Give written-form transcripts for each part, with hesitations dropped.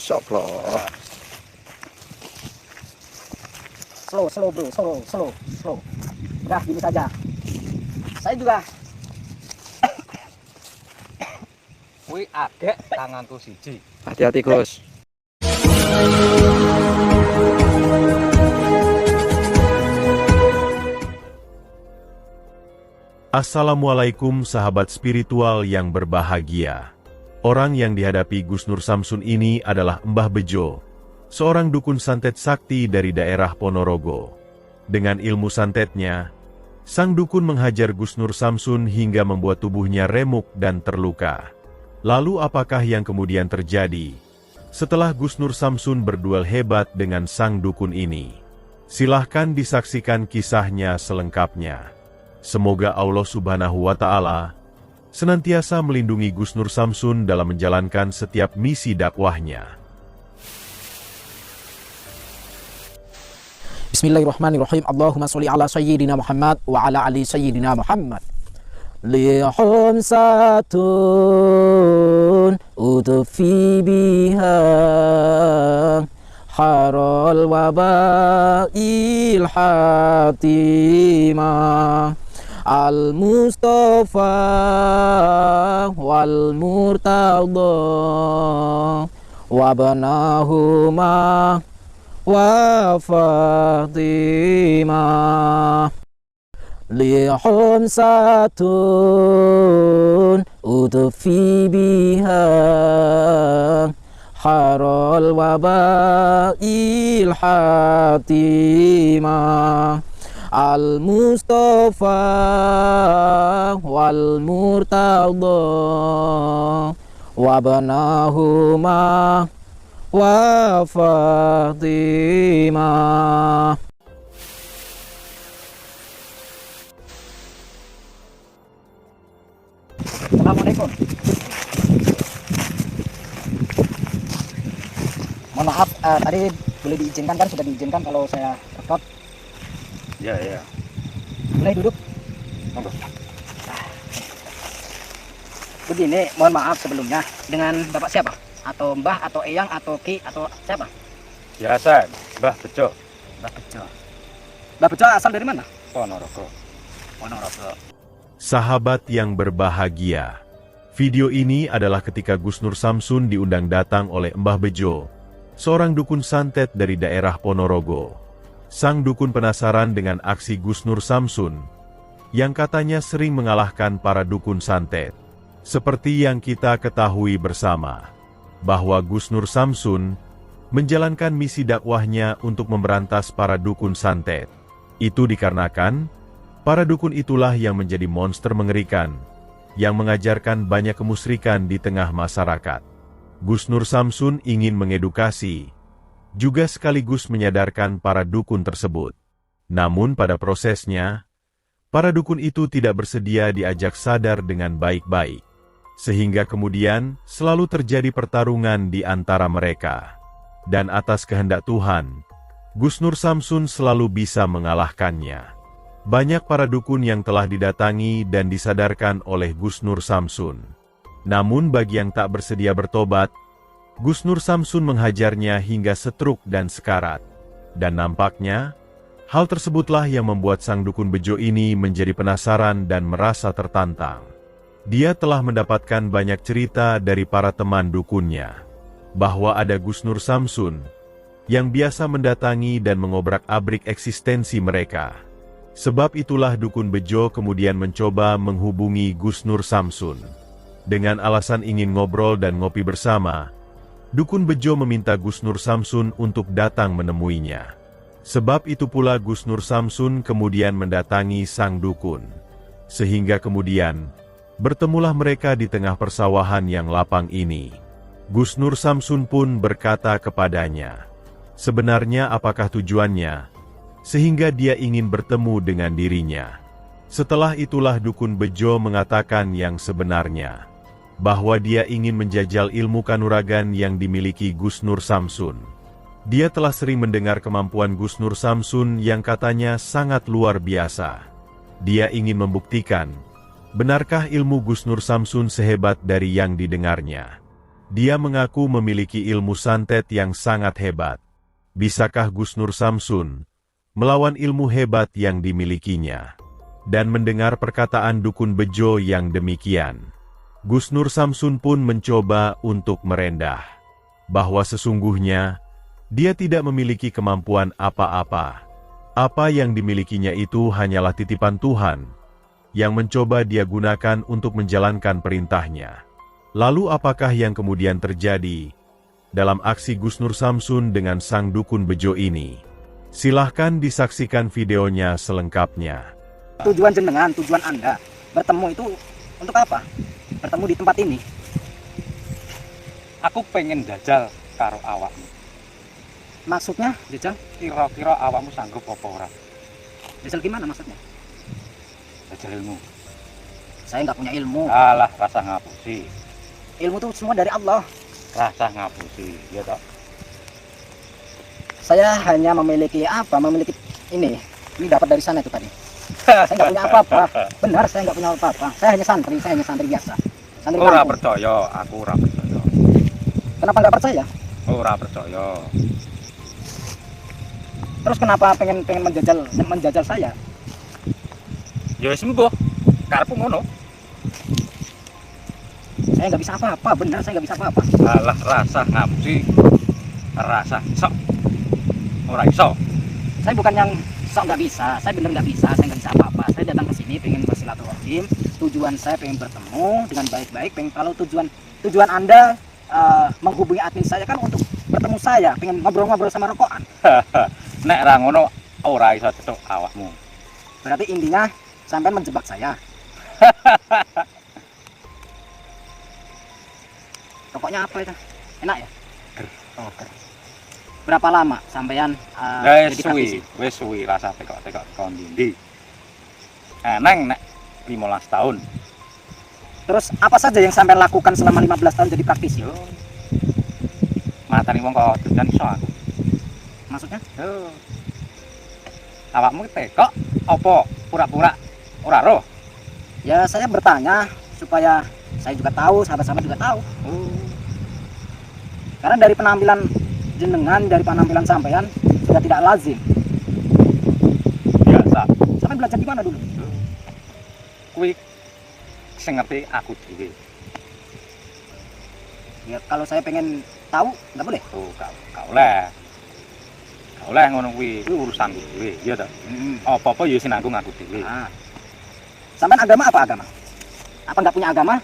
Insyaallah. Slow bro, slow. Udah gini saja. Saya juga. Wih, adek tanganku siji. Hati-hati Gus. Assalamualaikum sahabat spiritual yang berbahagia. Orang yang dihadapi Gus Nur Samsun ini adalah Mbah Bejo, seorang dukun santet sakti dari daerah Ponorogo. Dengan ilmu santetnya, sang dukun menghajar Gus Nur Samsun hingga membuat tubuhnya remuk dan terluka. Lalu apakah yang kemudian terjadi setelah Gus Nur Samsun berduel hebat dengan sang dukun ini? Silahkan disaksikan kisahnya selengkapnya. Semoga Allah Subhanahu wa Ta'ala senantiasa melindungi Gus Nur Samsun dalam menjalankan setiap misi dakwahnya. Bismillahirrahmanirrahim. Allahumma sholli ala sayyidina Muhammad wa ala ali sayyidina Muhammad. Lihum satun utufi biha harol wabail hatimah al-Mustafa wal-Murtada wabnahuma wa Fatimah. Lihum satun utufi biha harol wabail hatimah al-Mustafa wal-Murtada wabnahuma wa Fatimah. Assalamualaikum. Mohon maaf, tadi boleh diizinkan kan? Sudah diizinkan kalau saya rekod? Ya. Boleh duduk? Monggo. Begini, mohon maaf sebelumnya. Dengan Bapak siapa? Atau Mbah, atau Eyang, atau Ki, atau siapa? Biasa, Mbah Bejo. Mbah Bejo. Mbah Bejo asal dari mana? Ponorogo. Ponorogo. Sahabat yang berbahagia, video ini adalah ketika Gus Nur Samsun diundang datang oleh Mbah Bejo, seorang dukun santet dari daerah Ponorogo. Sang dukun penasaran dengan aksi Gus Nur Samsun, yang katanya sering mengalahkan para dukun santet. Seperti yang kita ketahui bersama, bahwa Gus Nur Samsun menjalankan misi dakwahnya untuk memberantas para dukun santet. Itu dikarenakan para dukun itulah yang menjadi monster mengerikan, yang mengajarkan banyak kemusyrikan di tengah masyarakat. Gus Nur Samsun ingin mengedukasi, juga sekaligus menyadarkan para dukun tersebut. Namun pada prosesnya, para dukun itu tidak bersedia diajak sadar dengan baik-baik. Sehingga kemudian selalu terjadi pertarungan di antara mereka. Dan atas kehendak Tuhan, Gus Nur Samsun selalu bisa mengalahkannya. Banyak para dukun yang telah didatangi dan disadarkan oleh Gus Nur Samsun. Namun bagi yang tak bersedia bertobat, Gus Nur Samsun menghajarnya hingga setruk dan sekarat. Dan nampaknya, hal tersebutlah yang membuat sang dukun bejo ini menjadi penasaran dan merasa tertantang. Dia telah mendapatkan banyak cerita dari para teman dukunnya, bahwa ada Gus Nur Samsun, yang biasa mendatangi dan mengobrak-abrik eksistensi mereka. Sebab itulah dukun bejo kemudian mencoba menghubungi Gus Nur Samsun. Dengan alasan ingin ngobrol dan ngopi bersama, dukun bejo meminta Gus Nur Samsun untuk datang menemuinya. Sebab itu pula Gus Nur Samsun kemudian mendatangi sang dukun. Sehingga kemudian, bertemulah mereka di tengah persawahan yang lapang ini. Gus Nur Samsun pun berkata kepadanya, sebenarnya apakah tujuannya, sehingga dia ingin bertemu dengan dirinya. Setelah itulah dukun bejo mengatakan yang sebenarnya, bahwa dia ingin menjajal ilmu kanuragan yang dimiliki Gus Nur Samsun. Dia telah sering mendengar kemampuan Gus Nur Samsun yang katanya sangat luar biasa. Dia ingin membuktikan, benarkah ilmu Gus Nur Samsun sehebat dari yang didengarnya. Dia mengaku memiliki ilmu santet yang sangat hebat. Bisakah Gusnur Samsun melawan ilmu hebat yang dimilikinya? Dan mendengar perkataan dukun bejo yang demikian, Gusnur Samsun pun mencoba untuk merendah, bahwa sesungguhnya dia tidak memiliki kemampuan apa-apa. Apa yang dimilikinya itu hanyalah titipan Tuhan, yang mencoba dia gunakan untuk menjalankan perintahnya. Lalu apakah yang kemudian terjadi dalam aksi Gusnur Samsun dengan sang dukun bejo ini? Silahkan disaksikan videonya selengkapnya. Tujuan jenengan, tujuan Anda bertemu itu untuk apa? Bertemu di tempat ini. Aku pengen jajal karo awakmu. Maksudnya, jajal? Kira-kira awakmu sanggup apa ora? Jajal gimana maksudnya? Jajal ilmu. Saya nggak punya ilmu. Alah, rasa ngapusi. Ilmu itu semua dari Allah. Rasa ngapusi, ya toh. Saya hanya memiliki apa? Memiliki ini. Ini dapat dari sana itu tadi. Saya nggak punya apa-apa. Benar, saya nggak punya apa-apa. Saya hanya santri biasa. Santri Ora kampung. percaya, aku ora percaya. Kenapa nggak percaya? Ora percaya. Terus kenapa pengen menjajal saya? Ya sembuh. Karepmu ngono. Saya nggak bisa apa-apa. Benar, saya nggak bisa apa-apa. Alah, rasa ngapusi. Rasa sok. Ora iso. Saya bukan yang sok nggak bisa. Saya benar nggak bisa. Saya nggak bisa apa-apa. Saya datang ke sini pengen bersilaturahim. Tujuan saya pengen bertemu dengan baik-baik. Pengen kalau tujuan Anda menghubungi admin saya kan untuk bertemu saya. Pengen ngobrol-ngobrol sama rokokan. Nek ra ngono ora iso cecuk awakmu. Berarti intinya sampai menjebak saya. Rokoknya apa itu? Enak ya? Oh, ger. Berapa lama sampean jadi praktisi? Wis suwi rasa tekok-tekok kon ndi. Eneng nek 15 tahun. Terus apa saja yang sampean lakukan selama 15 tahun jadi praktisi? Yo. Matani wong kok dodan iso aku. Maksudnya? Yo. Awakmu tekok apa pura-pura ora roh? Ya saya bertanya supaya saya juga tahu, sahabat-sahabat juga tahu. Karena dari penampilan jenengan, dari penampilan sampean sudah tidak lazim. Biasa. Sampean belajar di mana dulu? Kuwi sing ngerti aku dhewe. Ya kalau saya pengen tahu, nggak boleh. Oh, gak oleh. Gak oleh ngono kuwi urusanku dhewe, ya ta. Apa-apa ya sinanggung aku dhewe. Nah. Sampean agama apa agama? Apa nggak punya agama?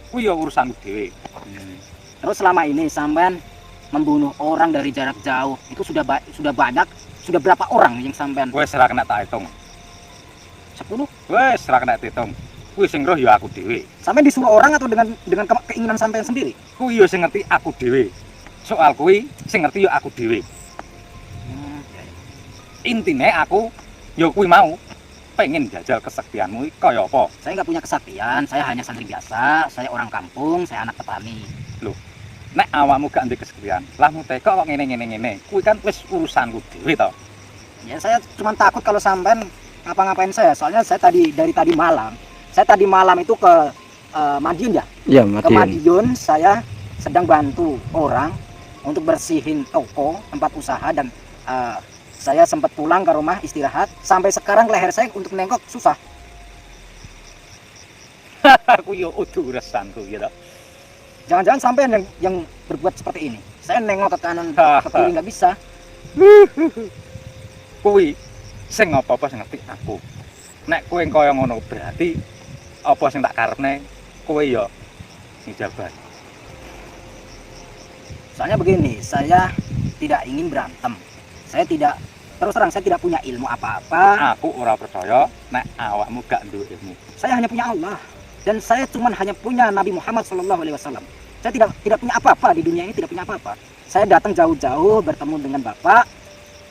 Kuwi ya urusanku dhewe. Terus selama ini sampean membunuh orang dari jarak jauh itu sudah banyak, sudah berapa orang yang sampean? Wis ora kena tak hitung. 10? Wis ora kena hitung. Kuwi sing roh ya aku dhewe. Sampean disuruh orang atau dengan keinginan sampean sendiri? Kuwi ya sing ngerti aku dhewe. Soal kuwi sing ngerti ya aku dhewe. Intine aku ya kuwi mau pengen jajal kesaktianmu iki kaya apa? Saya nggak punya kesaktian, saya hanya santri biasa, saya orang kampung, saya anak petani. Nek awakmu gak ndek kesaktian, lah mu teko kok ngene. Kuwi kan wis urusanku dhewe to. Ya saya cuma takut kalau sampean ngapa-ngapain saya. Soalnya saya dari tadi malam itu ke Madiun ya. Iya, Ke Madiun saya sedang bantu orang untuk bersihin toko, tempat usaha dan saya sempat pulang ke rumah istirahat. Sampai sekarang leher saya untuk nengok susah. Aku yo urusanku gitu. Jangan-jangan sampean yang berbuat seperti ini. Saya nengok ke kanan ke kiri nggak bisa. Kuwi sing apa-apa sing ngerti aku. Nek kowe kaya ngono berarti apa sing tak karepne kowe ya ngijabat. Soalnya begini, saya tidak ingin berantem. Terus terang saya tidak punya ilmu apa-apa. Aku ora percaya nek awakmu gak duwe ilmu. Saya hanya punya Allah dan saya hanya punya Nabi Muhammad SAW. Saya tidak punya apa-apa di dunia ini, tidak punya apa-apa. Saya datang jauh-jauh bertemu dengan Bapak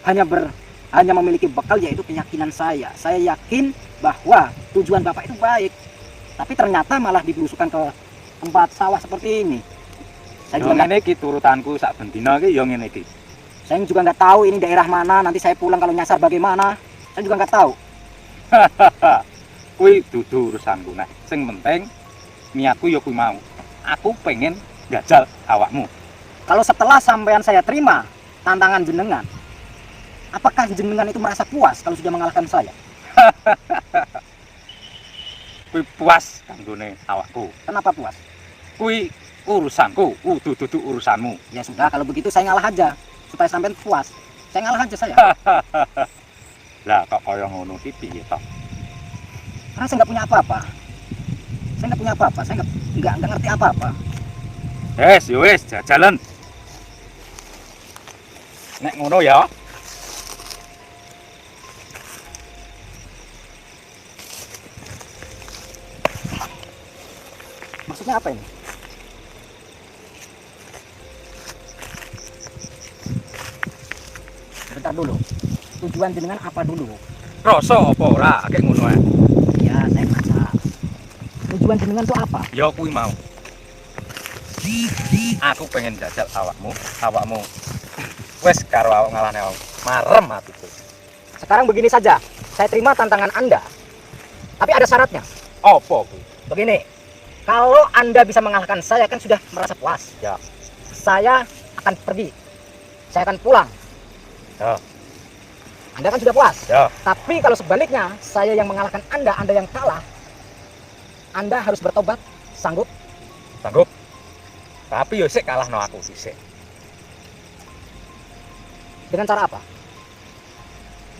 hanya memiliki bekal yaitu keyakinan saya. Saya yakin bahwa tujuan Bapak itu baik. Tapi ternyata malah dibelusukan ke tempat sawah seperti ini. Saya juga ngene iki turutanku sak bendina iki ya ngene iki. Saya juga nggak tahu ini daerah mana, nanti saya pulang kalau nyasar bagaimana. Saya juga nggak tahu. Kuwi dudu urusanku nek. Sing penting niatku ya kuwi mau. aku pengen jajal awakmu. Kalau setelah sampean saya terima tantangan jenengan, apakah jenengan itu merasa puas kalau sudah mengalahkan saya? Kuwi puas kanggone awakku. Kenapa puas? Kuwi urusanku, dudu urusanmu. Ya sudah, kalau begitu saya ngalah aja supaya sampean puas. Saya ngalah aja saya. Lah kok kaya ngono ki piye to? Karena saya nggak punya apa-apa. Saya nggak punya apa-apa. Saya nggak ngerti apa-apa. Wes, jajalan. Nek ngono ya. Maksudnya apa ini? Bentar dulu. Tujuan jenengan apa dulu? Rasa apa ora kayak ngono ae. Ya, saya baca. Tujuan jenengan itu apa? Ya kuwi mau. Aku pengen jajal awakmu wes karo awak ngalahne awak. Marem atiku. Sekarang begini saja. Saya terima tantangan Anda. Tapi ada syaratnya. Apa kuwi? Begini. Kalau Anda bisa mengalahkan saya kan sudah merasa puas. Ya. Saya akan pergi. Saya akan pulang. Ya. Anda kan sudah puas. Ya. Tapi kalau sebaliknya, saya yang mengalahkan Anda yang kalah. Anda harus bertobat. Sanggup? Sanggup. Tapi yo sik kalahno aku sik. Dengan cara apa?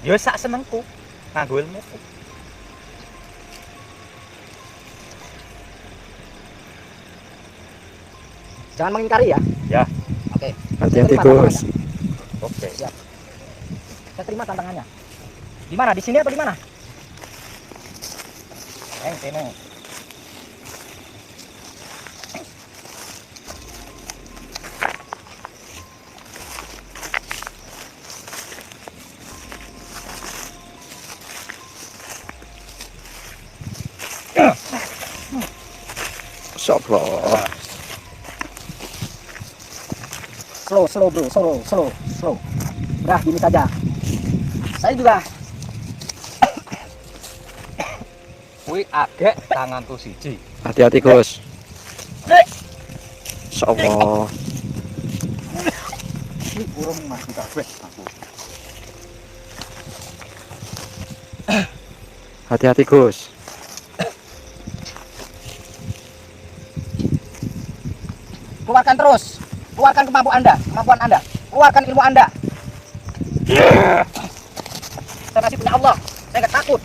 Yo sak senengku nganggo ilmuku. Jangan mengingkari ya. Ya. Oke. Hati-hati Saya terima Gus. tantangannya. Oke. Siap. Saya terima tantangannya. Di mana? Di sini atau di mana? Sini. Astagfirullah. Slow bro, slow. Udah gini saja. Saya juga Kuwi agek tanganku siji. Hati-hati Gus. Insyaallah. Iki urung mati kabeh aku. Hati-hati Gus. keluarkan terus. Keluarkan kemampuan Anda. Keluarkan ilmu Anda. Saya masih punya Allah. Saya nggak takut.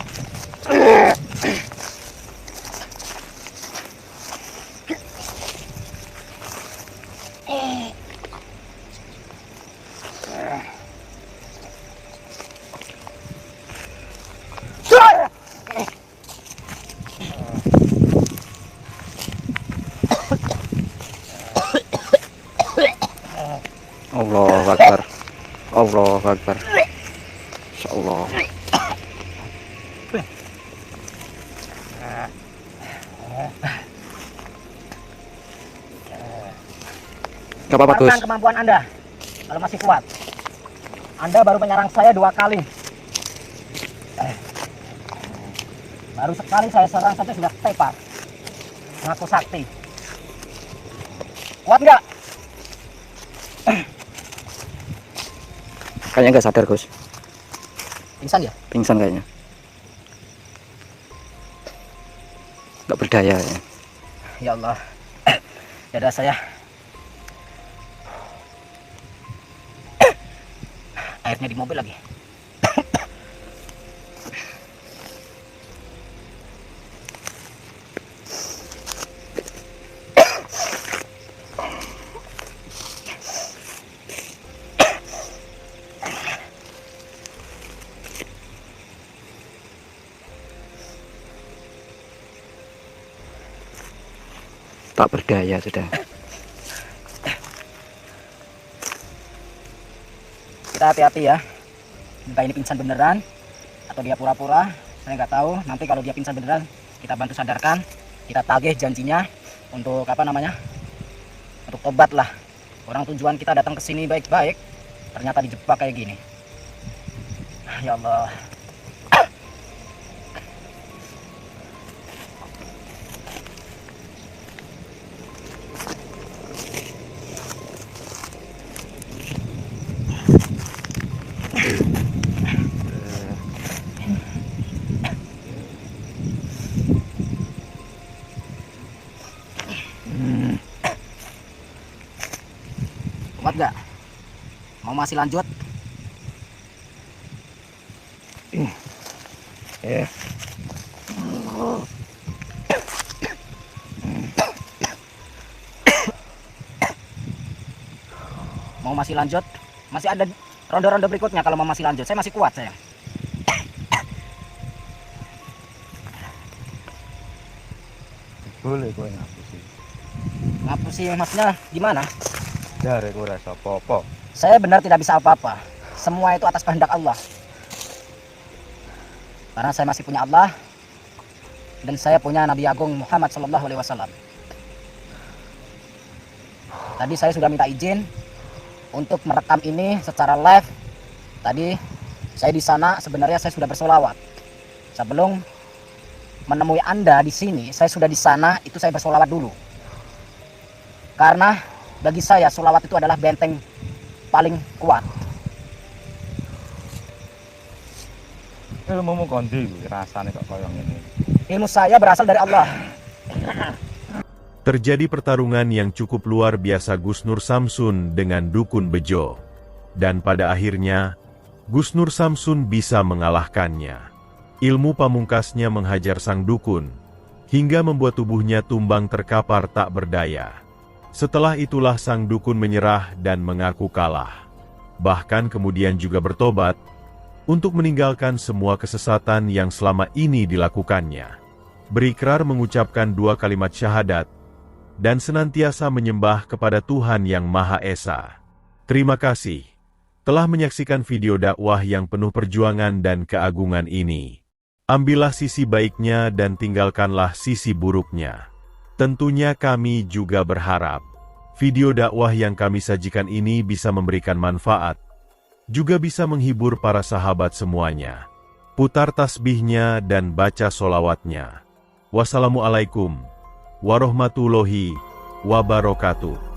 Allahu Akbar. Allahu Akbar. Insyaallah. Gak apa-apa Gus. Keluarkan kemampuan Anda. Kalau masih kuat. Anda baru menyerang saya 2 kali. Baru sekali saya serang saja sudah tepat. Ngaku sakti. Kuat nggak? Kayaknya nggak sadar Gus. Pingsan ya? Pingsan kayaknya. Nggak berdaya ya. Ya Allah. Dada saya. Airnya di mobil lagi. Tak berdaya sudah. Kita hati-hati ya. Entah ini pingsan beneran atau dia pura-pura, saya nggak tahu. Nanti kalau dia pingsan beneran, kita bantu sadarkan, kita tagih janjinya untuk apa namanya? Untuk tobat lah. Orang tujuan kita datang ke sini baik-baik, ternyata dijebak kayak gini. Ya Allah. Kuat gak? Mau masih lanjut? Mau masih lanjut? Masih ada ronde-ronde berikutnya kalau mau masih lanjut. Saya masih kuat saya. Boleh kowe ngapusi. Ngapusi maksudnya gimana? Jare kowe rasa apa-apa. Saya benar tidak bisa apa-apa. Semua itu atas kehendak Allah. Karena saya masih punya Allah dan saya punya Nabi Agung Muhammad Sallallahu Alaihi Wasallam. Tadi saya sudah minta izin untuk merekam ini secara live. Tadi saya di sana sebenarnya saya sudah bersolawat. Sebelum menemui Anda di sini, saya sudah di sana, itu saya bersolawat dulu. Karena bagi saya solawat itu adalah benteng paling kuat. Ilmumu kondi rasane kok koyo ngene. Ilmu saya berasal dari Allah. Terjadi pertarungan yang cukup luar biasa Gus Nur Samsun dengan Dukun Bejo. Dan pada akhirnya, Gus Nur Samsun bisa mengalahkannya. Ilmu pamungkasnya menghajar sang dukun, hingga membuat tubuhnya tumbang terkapar tak berdaya. Setelah itulah sang dukun menyerah dan mengaku kalah. Bahkan kemudian juga bertobat, untuk meninggalkan semua kesesatan yang selama ini dilakukannya. Berikrar mengucapkan 2 kalimat syahadat, dan senantiasa menyembah kepada Tuhan Yang Maha Esa. Terima kasih telah menyaksikan video dakwah yang penuh perjuangan dan keagungan ini. Ambillah sisi baiknya dan tinggalkanlah sisi buruknya. Tentunya kami juga berharap video dakwah yang kami sajikan ini bisa memberikan manfaat, juga bisa menghibur para sahabat semuanya. Putar tasbihnya dan baca solawatnya. Wassalamualaikum warahmatullahi wabarakatuh.